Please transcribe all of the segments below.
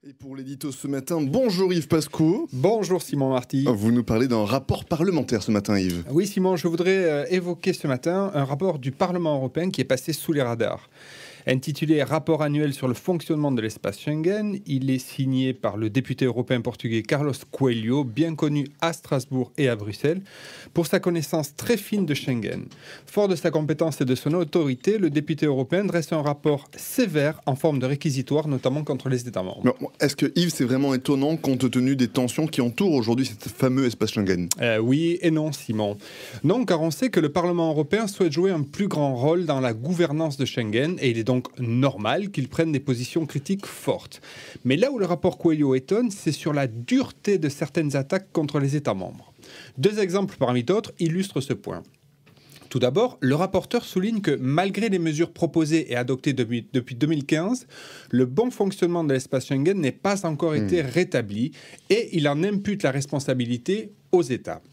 Et pour l'édito ce matin, bonjour Yves Pasco. Bonjour Simon Marty. Vous nous parlez d'un rapport parlementaire ce matin, Yves. Oui Simon, je voudrais évoquer ce matin un rapport du Parlement européen qui est passé sous les radars. Intitulé « Rapport annuel sur le fonctionnement de l'espace Schengen », il est signé par le député européen portugais Carlos Coelho, bien connu à Strasbourg et à Bruxelles, pour sa connaissance très fine de Schengen. Fort de sa compétence et de son autorité, le député européen dresse un rapport sévère en forme de réquisitoire, notamment contre les États membres. Est-ce que, Yves, c'est vraiment étonnant compte tenu des tensions qui entourent aujourd'hui ce fameux espace Schengen ? Oui et non, Simon. Non, car on sait que le Parlement européen souhaite jouer un plus grand rôle dans la gouvernance de Schengen, et il est donc normal qu'il prenne des positions critiques fortes. Mais là où le rapport Coelho étonne, c'est sur la dureté de certaines attaques contre les États membres. Deux exemples parmi d'autres illustrent ce point. Tout d'abord, le rapporteur souligne que malgré les mesures proposées et adoptées depuis 2015, le bon fonctionnement de l'espace Schengen n'est pas encore été rétabli et il en impute la responsabilité aux États.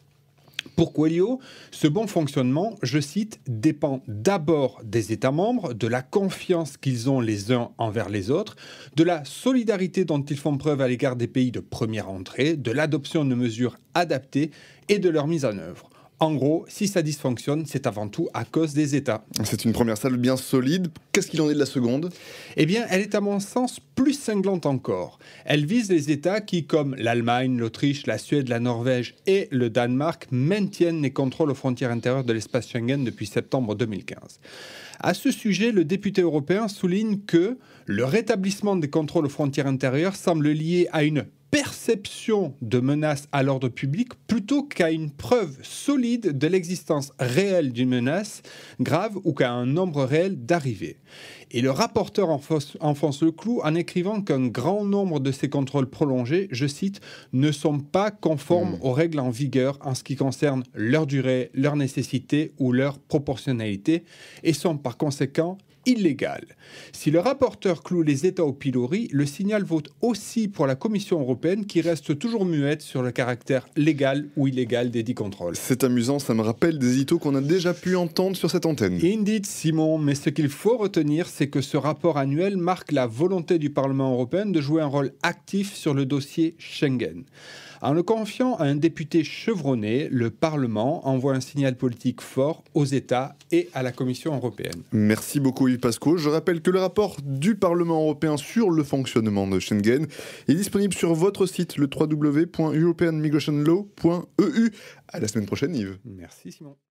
Pour Coelho, ce bon fonctionnement, je cite, dépend d'abord des États membres, de la confiance qu'ils ont les uns envers les autres, de la solidarité dont ils font preuve à l'égard des pays de première entrée, de l'adoption de mesures adaptées et de leur mise en œuvre. En gros, si ça dysfonctionne, c'est avant tout à cause des États. C'est une première salle bien solide. Qu'est-ce qu'il en est de la seconde ? Eh bien, elle est à mon sens plus cinglante encore. Elle vise les États qui, comme l'Allemagne, l'Autriche, la Suède, la Norvège et le Danemark, maintiennent les contrôles aux frontières intérieures de l'espace Schengen depuis septembre 2015. À ce sujet, le député européen souligne que le rétablissement des contrôles aux frontières intérieures semble lié à une perception de menace à l'ordre public plutôt qu'à une preuve solide de l'existence réelle d'une menace grave ou qu'à un nombre réel d'arrivées. Et le rapporteur enfonce le clou en écrivant qu'un grand nombre de ces contrôles prolongés, je cite, ne sont pas conformes aux règles en vigueur en ce qui concerne leur durée, leur nécessité ou leur proportionnalité et sont par conséquent illégales. Si le rapporteur cloue les États au pilori, le signal vaut aussi pour la Commission européenne qui reste toujours muette sur le caractère légal ou illégal des dits contrôles. C'est amusant, ça me rappelle des éditos qu'on a déjà pu entendre sur cette antenne. Indeed, Simon, mais ce qu'il faut retenir, c'est que ce rapport annuel marque la volonté du Parlement européen de jouer un rôle actif sur le dossier Schengen. En le confiant à un député chevronné, le Parlement envoie un signal politique fort aux États et à la Commission européenne. Merci beaucoup Yves Pasco. Je rappelle que le rapport du Parlement européen sur le fonctionnement de Schengen est disponible sur votre site, le www.europeanmigrationlaw.eu. À la semaine prochaine Yves. Merci Simon.